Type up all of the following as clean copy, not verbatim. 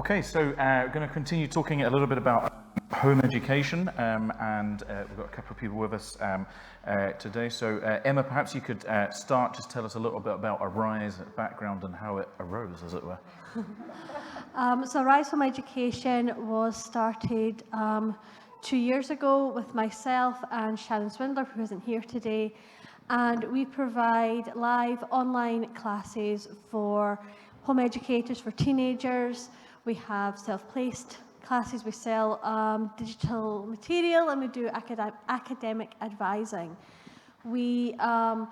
Okay, so we're going to continue talking a little bit about home education, and we've got a couple of people with us today. So Emma, perhaps you could start, just tell us a little bit about Arise background and how it arose, as it were. So Arise Home Education was started 2 years ago with myself and Shannon Swindler, who isn't here today, and we provide live online classes for home educators, for teenagers. We have self-placed classes, we sell digital material, and we do academic advising. We have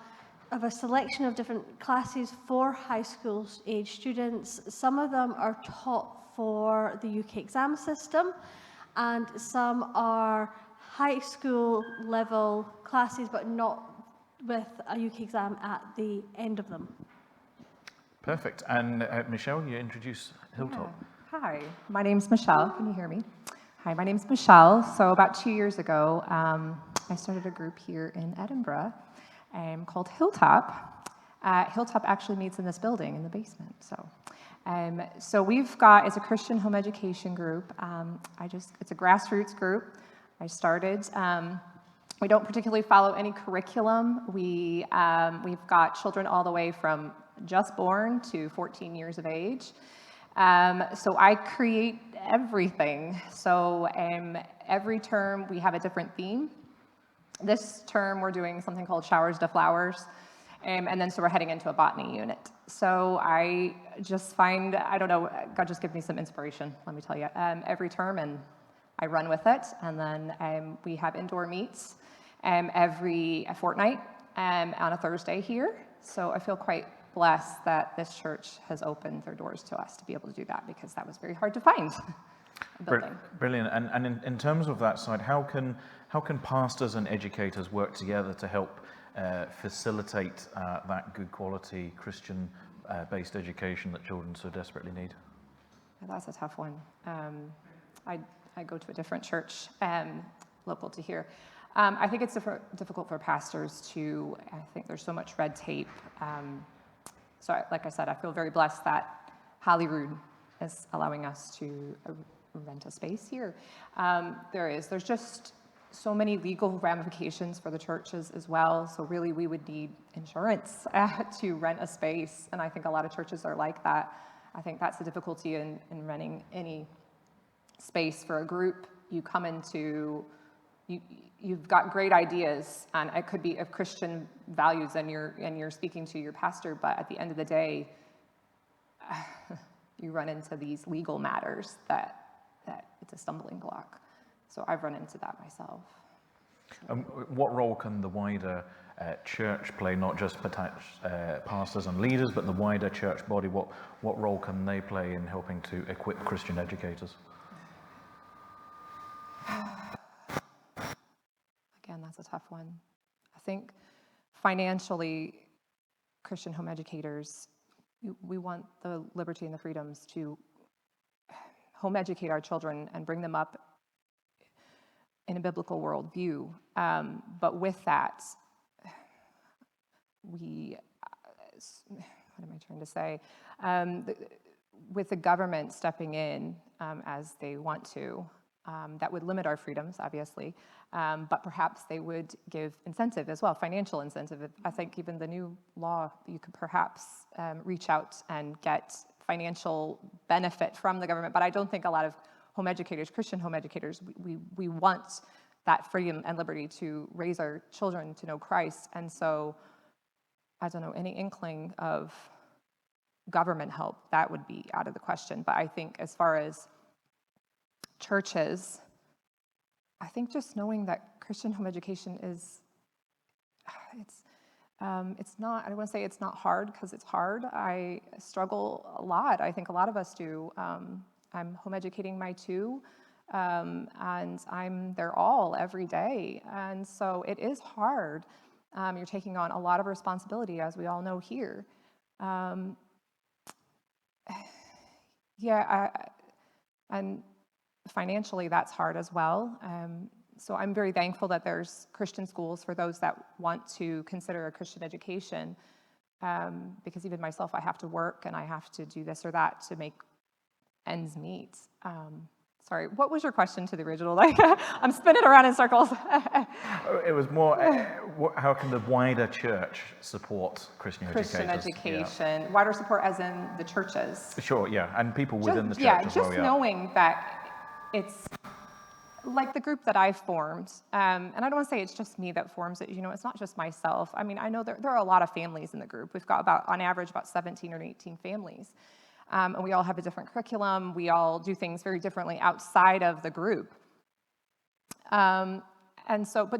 a selection of different classes for high school age students. Some of them are taught for the UK exam system, and some are high school level classes, but not with a UK exam at the end of them. Perfect. And Michelle, you introduce Hilltop. Yeah. Hi, my name's Michelle. Can you hear me? Hi, my name's Michelle. So about 2 years ago, I started a group here in Edinburgh called Hilltop. Hilltop actually meets in this building in the basement. So we've got, it's a Christian home education group. It's a grassroots group. I started. We don't particularly follow any curriculum. We've got children all the way from just born to 14 years of age. So I create everything. So every term we have a different theme. This term we're doing something called Showers to Flowers. And then so we're heading into a botany unit. So I just find, I don't know, God just give me some inspiration, let me tell you, every term, and I run with it. And then we have indoor meets every fortnight on a Thursday here. So I feel quite blessed that this church has opened their doors to us to be able to do that, because that was very hard to find. Brilliant. And in terms of that side, how can pastors and educators work together to help facilitate that good quality Christian based education that children so desperately need? That's a tough one. I go to a different church local to here. I think it's difficult for pastors I think there's so much red tape. So like I said, I feel very blessed that Holyrood is allowing us to rent a space here. There's just so many legal ramifications for the churches as well. So really we would need insurance to rent a space. And I think a lot of churches are like that. I think that's the difficulty in renting any space for a group. You come into, you've got great ideas, and it could be of Christian values, and you're speaking to your pastor, but at the end of the day, you run into these legal matters that it's a stumbling block. So I've run into that myself. What role can the wider church play, not just pastors and leaders, but the wider church body? What role can they play in helping to equip Christian educators? Again, that's a tough one. I think financially, Christian home educators, we want the liberty and the freedoms to home educate our children and bring them up in a biblical worldview. But with that, what am I trying to say? With the government stepping in as they want to, that would limit our freedoms, obviously, but perhaps they would give incentive as well, financial incentive. I think even the new law, you could perhaps reach out and get financial benefit from the government, but I don't think a lot of home educators, Christian home educators, we want that freedom and liberty to raise our children to know Christ. And so, I don't know, any inkling of government help, that would be out of the question. But I think as far as churches, I think just knowing that Christian home education it's not, I don't want to say it's not hard, because it's hard. I struggle a lot. I think a lot of us do. I'm home educating my two, and I'm their all every day. And so it is hard. You're taking on a lot of responsibility, as we all know here. And financially, that's hard as well. So I'm very thankful that there's Christian schools for those that want to consider a Christian education, because even myself, I have to work and I have to do this or that to make ends meet. Sorry, what was your question to the original? Like, I'm spinning around in circles. It was more, how can the wider church support Christian educators? Christian education, wider support as in the churches. Sure, yeah, and people within the church as well, just knowing that it's like the group that I formed, and I don't want to say it's just me that forms it, it's not just myself. I mean, I know there are a lot of families in the group. We've got on average, about 17 or 18 families. And we all have a different curriculum. We all do things very differently outside of the group. But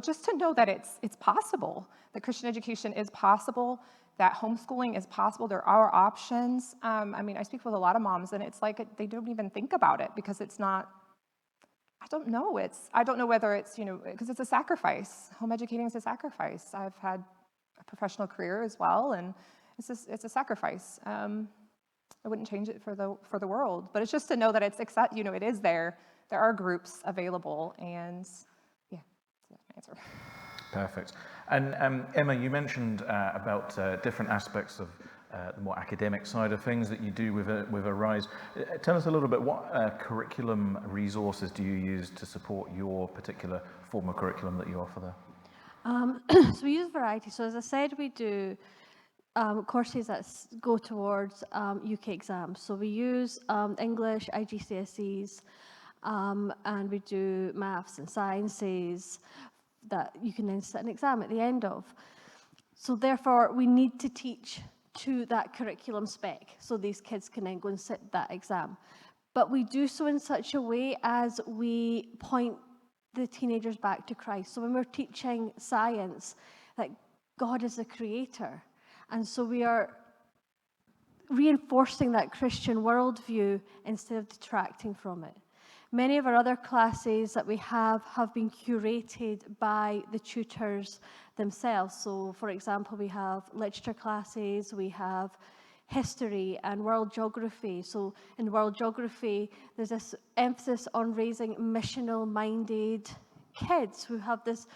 just to know that it's possible, that Christian education is possible, that homeschooling is possible, there are options. I speak with a lot of moms, and it's like they don't even think about it because it's not, I don't know whether it's, because it's a sacrifice. Home educating is a sacrifice. I've had a professional career as well, and it's a sacrifice. I wouldn't change it for the world, but it's just to know that it is there. There are groups available, and yeah, that's my answer. Perfect. And Emma, you mentioned about different aspects of the more academic side of things that you do with Arise. Tell us a little bit, what curriculum resources do you use to support your particular form of curriculum that you offer there? So we use variety. So as I said, we do courses that go towards UK exams. So we use English, IGCSEs, and we do maths and sciences that you can then sit an exam at the end of. So therefore, we need to teach to that curriculum spec, so these kids can then go and sit that exam. But we do so in such a way as we point the teenagers back to Christ. So when we're teaching science, that God is the creator, and so we are reinforcing that Christian worldview instead of detracting from it. Many of our other classes that we have been curated by the tutors themselves. So, for example, we have literature classes, we have history and world geography. So in world geography, there's this emphasis on raising missional-minded kids who have this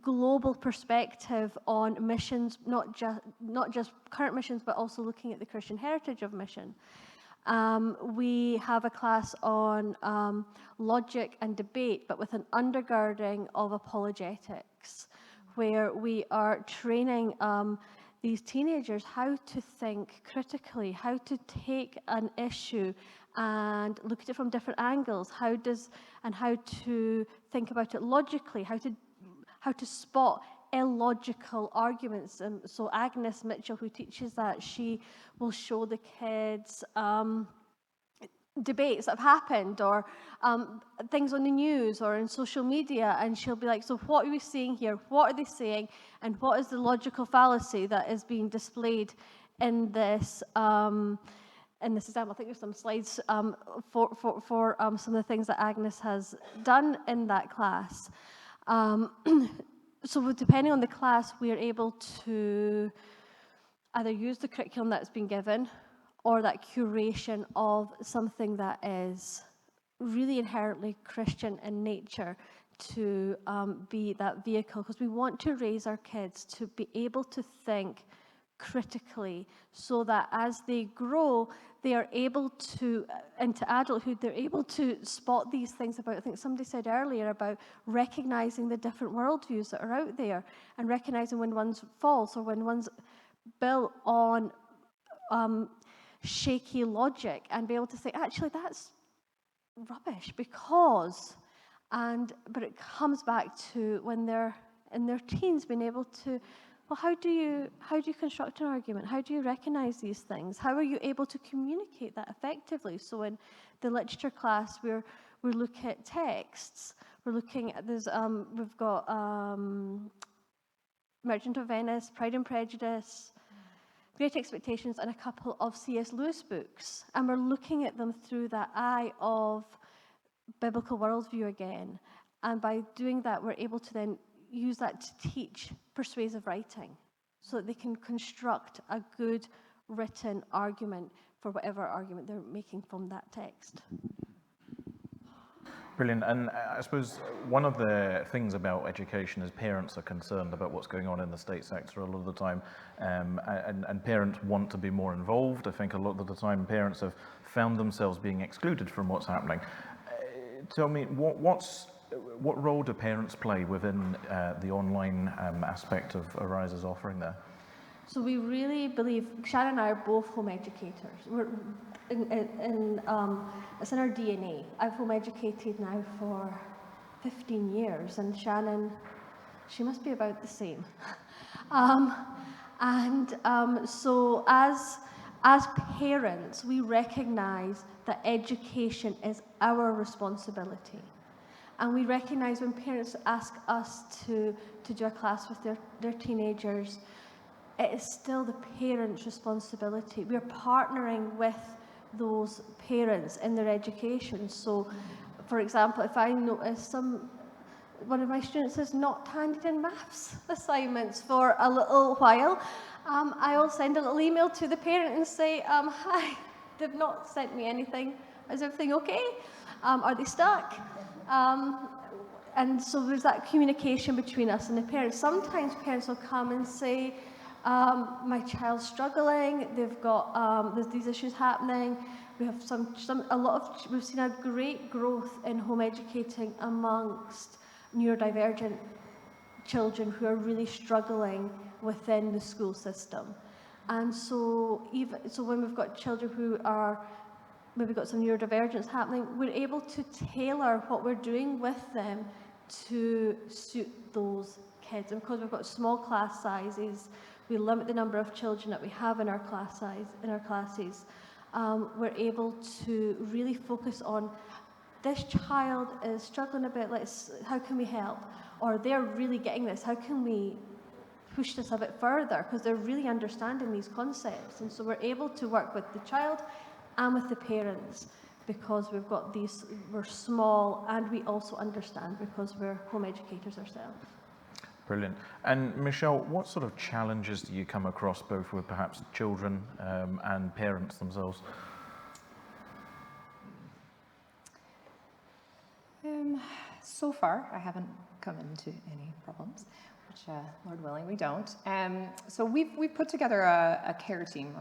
global perspective on missions, not just current missions, but also looking at the Christian heritage of mission. We have a class on logic and debate, but with an undergirding of apologetics, where we are training these teenagers how to think critically, how to take an issue and look at it from different angles, how to think about it logically, how to spot illogical arguments. And so Agnes Mitchell, who teaches that, she will show the kids debates that have happened, or things on the news or in social media, and she'll be like, so what are we seeing here? What are they saying? And what is the logical fallacy that is being displayed in this example? I think there's some slides for some of the things that Agnes has done in that class. So depending on the class, we are able to either use the curriculum that's been given or that curation of something that is really inherently Christian in nature to be that vehicle, because we want to raise our kids to be able to think critically, so that as they grow, they are able to, into adulthood, they're able to spot these things about, I think somebody said earlier, about recognizing the different worldviews that are out there, and recognizing when one's false or when one's built on shaky logic, and be able to say, actually, that's rubbish because, but it comes back to when they're in their teens, being able to, well, how do you construct an argument? How do you recognize these things? How are you able to communicate that effectively? So in the literature class, we look at texts. We're looking at we've got Merchant of Venice, Pride and Prejudice, Great Expectations, and a couple of C.S. Lewis books. And we're looking at them through that eye of biblical worldview again. And by doing that, we're able to then use that to teach persuasive writing, so that they can construct a good written argument for whatever argument they're making from that text. Brilliant. And I suppose one of the things about education is parents are concerned about what's going on in the state sector a lot of the time, and parents want to be more involved. I think a lot of the time parents have found themselves being excluded from what's happening. Tell me, what role do parents play within the online aspect of Arise's offering there? So we really believe, Shannon and I are both home educators. It's in our DNA. I've home educated now for 15 years, and Shannon, she must be about the same. So as parents, we recognize that education is our responsibility. And we recognize when parents ask us to do a class with their teenagers, it is still the parents' responsibility. We're partnering with those parents in their education. So, for example, if I notice one of my students has not handed in maths assignments for a little while, I will send a little email to the parent and say, hi, they've not sent me anything. Is everything okay? Are they stuck? And so there's that communication between us and the parents. Sometimes parents will come and say, my child's struggling, they've got, there's these issues happening. We have we've seen a great growth in home educating amongst neurodivergent children who are really struggling within the school system. And so when we've got children who are, maybe got some neurodivergence happening, we're able to tailor what we're doing with them to suit those kids. And because we've got small class sizes, we limit the number of children that we have in our classes. We're able to really focus on, this child is struggling a bit, how can we help? Or they're really getting this, how can we push this a bit further? Because they're really understanding these concepts. And so we're able to work with the child and with the parents, because we're small, and we also understand because we're home educators ourselves. Brilliant. And Michelle, what sort of challenges do you come across, both with perhaps children and parents themselves? So far, I haven't come into any problems, which, Lord willing, we don't. So we've put together a care team,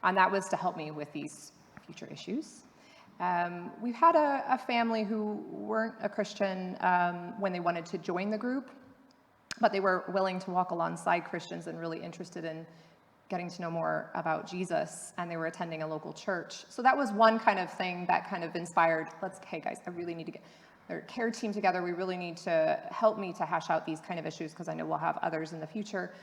and that was to help me with these future issues. We've had a family who weren't a Christian when they wanted to join the group, but they were willing to walk alongside Christians and really interested in getting to know more about Jesus, and they were attending a local church. So that was one kind of thing that kind of inspired, hey guys, I really need to get their care team together. We really need to help me to hash out these kind of issues, because I know we'll have others in the future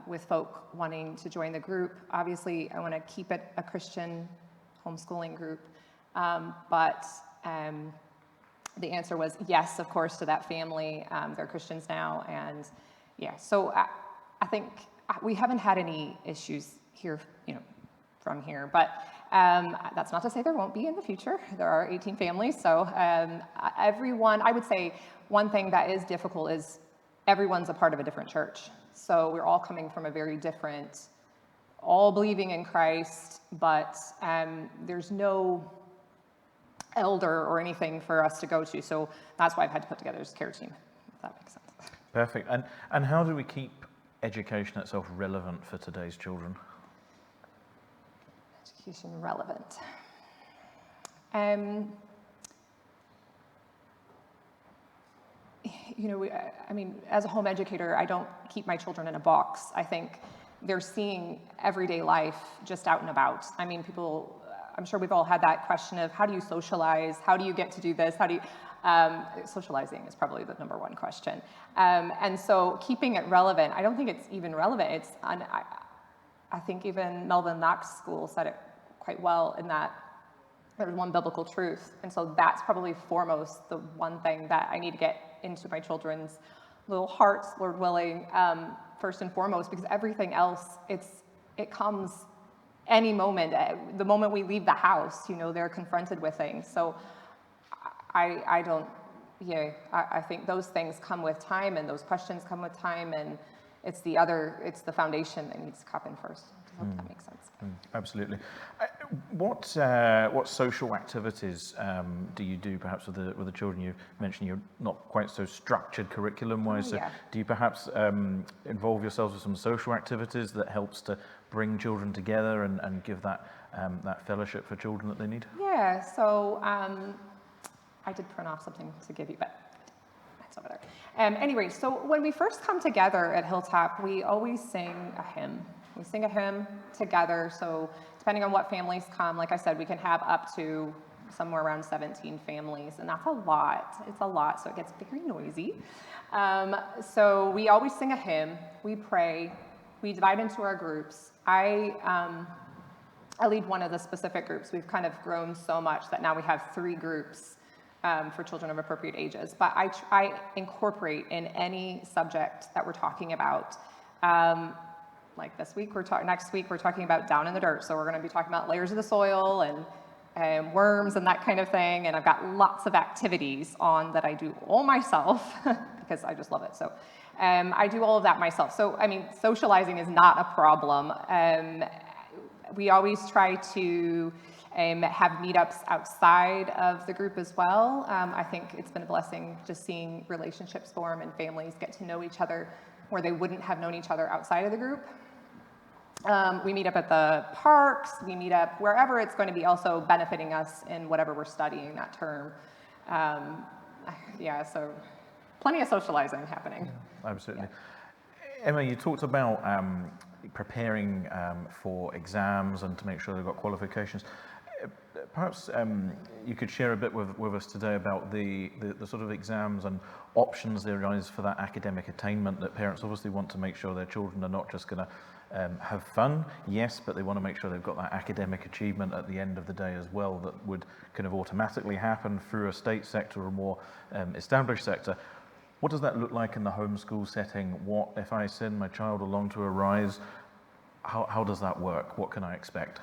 with folk wanting to join the group. Obviously, I want to keep it a Christian homeschooling group. But the answer was yes, of course, to that family. They're Christians now, and yeah. So I think we haven't had any issues here, from here. But that's not to say there won't be in the future. There are 18 families, so everyone. I would say one thing that is difficult is everyone's a part of a different church. So we're all coming from a very different, all believing in Christ, but there's no elder or anything for us to go to. So that's why I've had to put together this care team, if that makes sense. Perfect. And how do we keep education itself relevant for today's children? Education relevant. As a home educator, I don't keep my children in a box. I think they're seeing everyday life just out and about. I'm sure we've all had that question of, how do you socialize? How do you get to do this? Socializing is probably the number one question. And so keeping it relevant, I don't think it's even relevant. I think even Melvin Knox School said it quite well, in that there's one biblical truth. And so that's probably foremost the one thing that I need to get into my children's little hearts, Lord willing, first and foremost, because everything else, it comes any moment. The moment we leave the house, they're confronted with things. So I think those things come with time, and those questions come with time, and it's the foundation that needs to come in first. I hope that makes sense. Absolutely. What social activities do you do perhaps with the children? You mentioned you're not quite so structured curriculum-wise. Yeah. So do you perhaps involve yourselves with some social activities that helps to bring children together and give that that fellowship for children that they need? Yeah, so I did print off something to give you, but it's over there. Anyway, so when we first come together at Hilltop, we always sing a hymn. We sing a hymn together, so depending on what families come, like I said, we can have up to somewhere around 17 families, and that's a lot. It's a lot, so it gets very noisy. So we always sing a hymn, we pray, we divide into our groups. I lead one of the specific groups. We've kind of grown so much that now we have 3 groups for children of appropriate ages, but I incorporate in any subject that we're talking about. Like this week, next week, we're talking about down in the dirt. So we're going to be talking about layers of the soil and worms and that kind of thing. And I've got lots of activities on that I do all myself because I just love it. So I do all of that myself. So, I mean, socializing is not a problem. We always try to have meetups outside of the group as well. I think it's been a blessing just seeing relationships form and families get to know each other where they wouldn't have known each other outside of the group. We meet up at the parks, we meet up wherever it's going to be also benefiting us in whatever we're studying that term. Yeah, so plenty of socializing happening. Yeah, absolutely. Yeah. Emma, you talked about preparing for exams and to make sure they've got qualifications. Perhaps you could share a bit with us today about the sort of exams and options there arise for that academic attainment that parents obviously want to make sure their children are not just going to have fun, yes, but they want to make sure they've got that academic achievement at the end of the day as well that would kind of automatically happen through a state sector or more established sector. What does that look like in the homeschool setting? What if I send my child along to Arise? How does that work? What can I expect?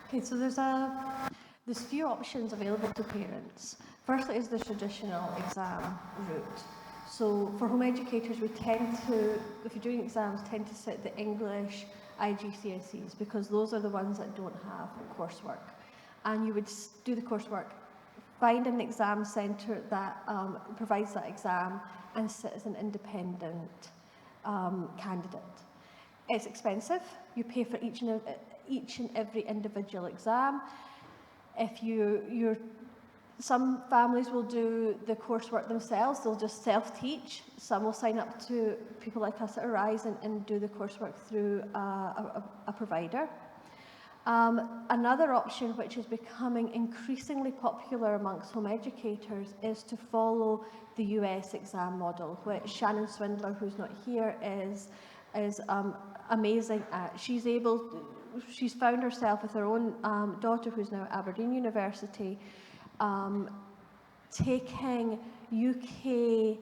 Okay, so there's few options available to parents. Firstly is the traditional exam route. So for home educators, we tend to, if you're doing exams, tend to sit the English IGCSEs because those are the ones that don't have coursework. And you would do the coursework, find an exam centre that provides that exam and sit as an independent candidate. It's expensive. You pay for each and every individual exam. Some families will do the coursework themselves. They'll just self-teach. Some will sign up to people like us at Arise and do the coursework through a provider. Another option, which is becoming increasingly popular amongst home educators, is to follow the US exam model, which Shannon Swindler, who's not here, is amazing at. She's found herself with her own daughter, who's now at Aberdeen University, taking UK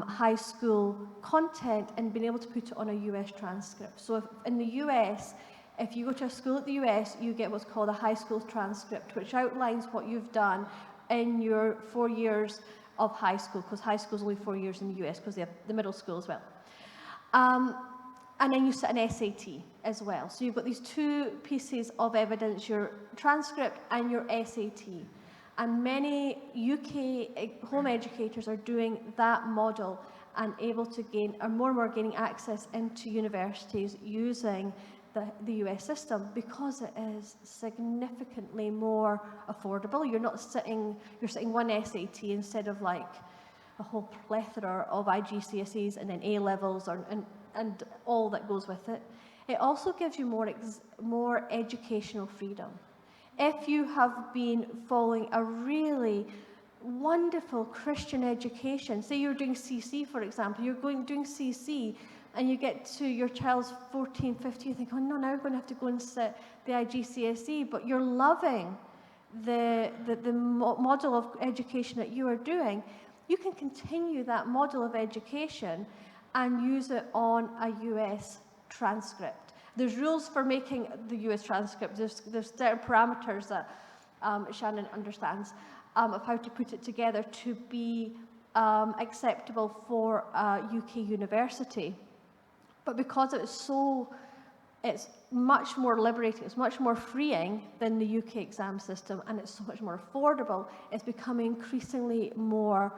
high school content and being able to put it on a US transcript. So in the US, if you go to a school at the US, you get what's called a high school transcript, which outlines what you've done in your 4 years of high school, because high school is only 4 years in the US, because they have the middle school as well. And then you sit an SAT as well. So you've got these 2 pieces of evidence, your transcript and your SAT. And many UK home educators are doing that model and able to are more and more gaining access into universities using the US system because it is significantly more affordable. You're sitting one SAT instead of like a whole plethora of IGCSEs and then A levels and all that goes with it. It also gives you more educational freedom. If you have been following a really wonderful Christian education, say you're doing CC, for example, doing CC, and you get to your child's 14, 15, you think, oh no, now I'm going to have to go and sit the IGCSE, but you're loving the model of education that you are doing, you can continue that model of education and use it on a US transcript. There's rules for making the US transcript. There's certain parameters that Shannon understands of how to put it together to be acceptable for a UK university. But because it is so it's much more liberating, it's much more freeing than the UK exam system, and it's so much more affordable. It's becoming increasingly more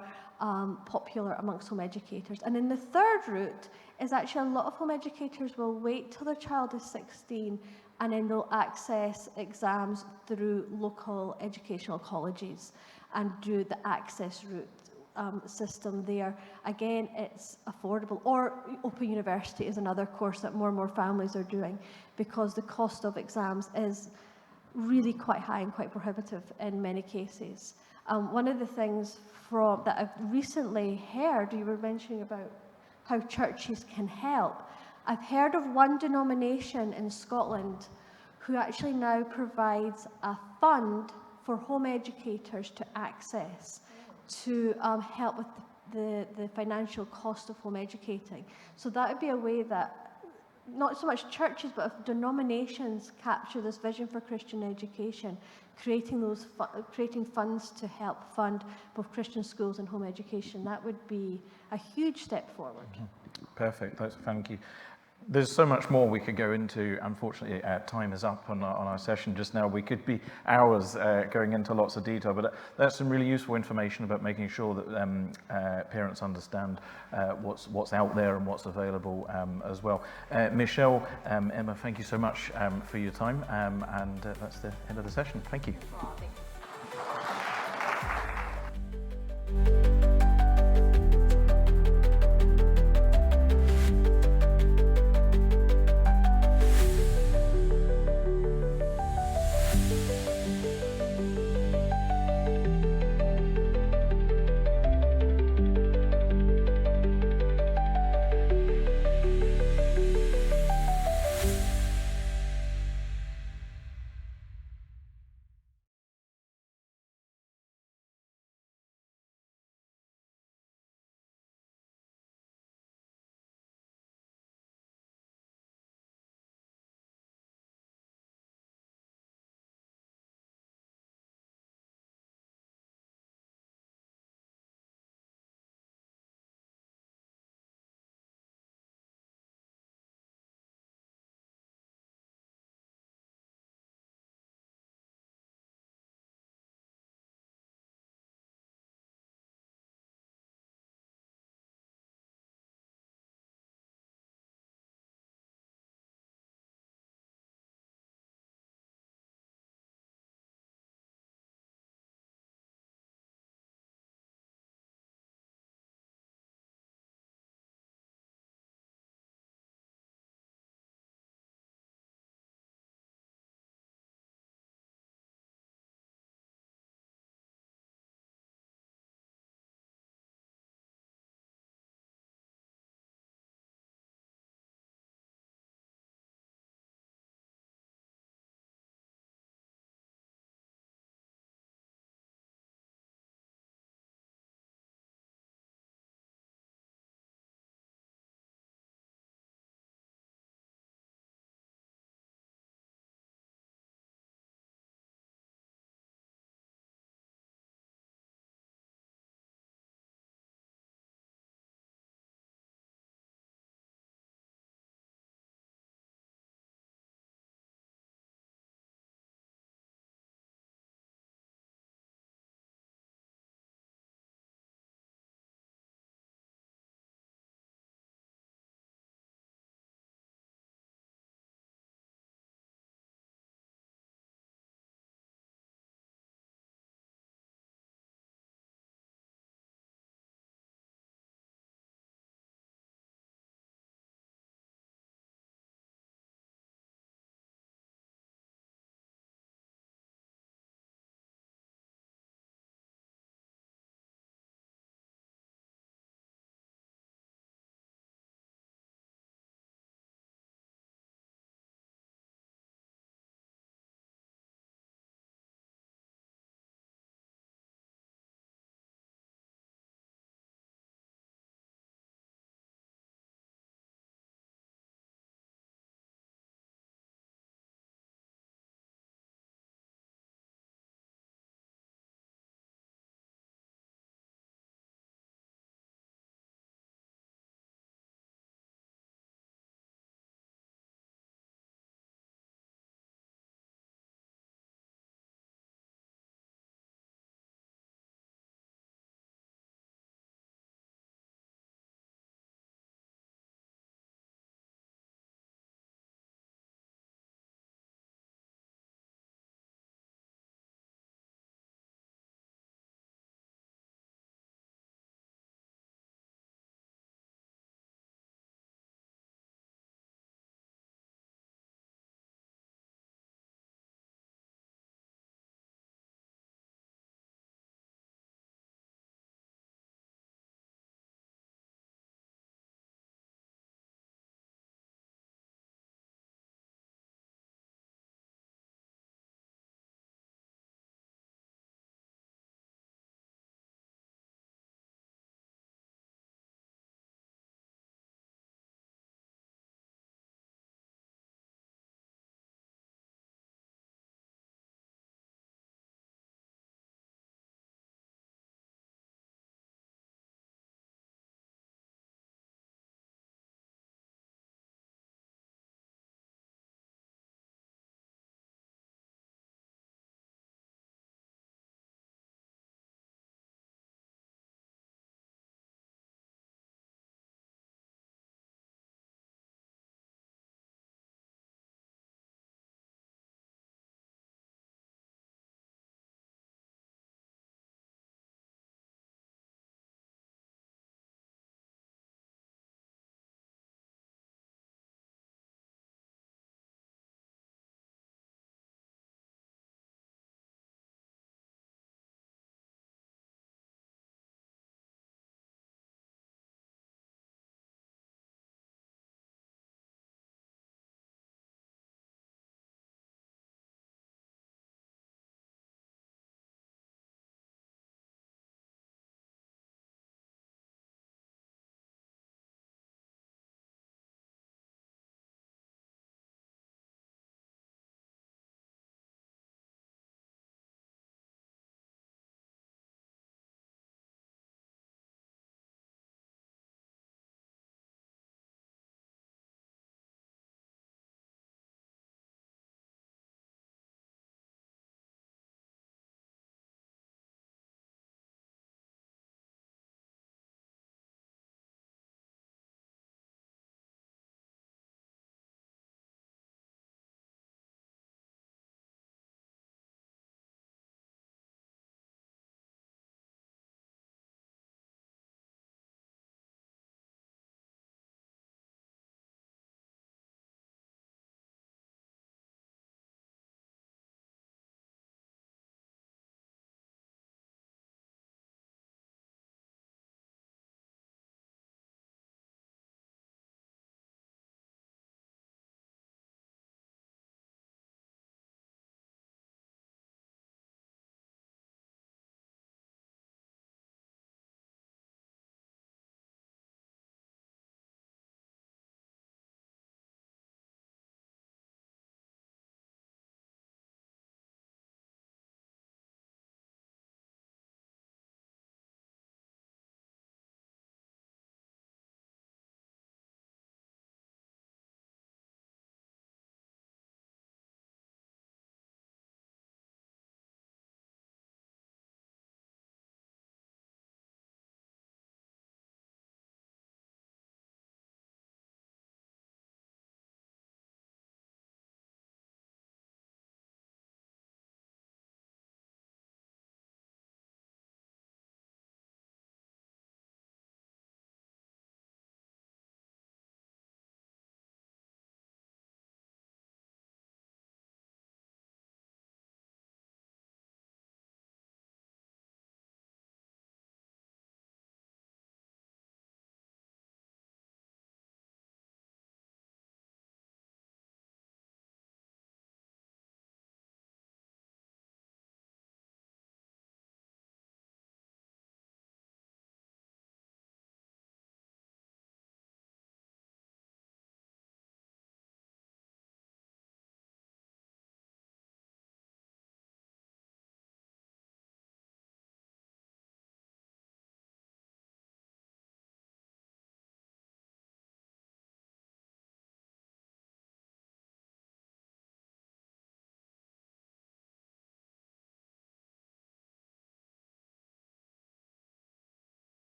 popular amongst home educators. And in the third route is actually a lot of home educators will wait till their child is 16 and then they'll access exams through local educational colleges and do the access route system there. Again, it's affordable. Or Open University is another course that more and more families are doing, because the cost of exams is really quite high and quite prohibitive in many cases. One of the things that I've recently heard, you were mentioning about how churches can help. I've heard of one denomination in Scotland who actually now provides a fund for home educators to access to help with the financial cost of home educating. So that would be a way that not so much churches, but if denominations capture this vision for Christian education, creating funds to help fund both Christian schools and home education, that would be a huge step forward. Perfect. Thank you. There's so much more we could go into. Unfortunately, time is up on our session just now. We could be hours going into lots of detail, but that's some really useful information about making sure that parents understand what's out there and what's available as well. Michelle, Emma, thank you so much for your time, and that's the end of the session. Thank you.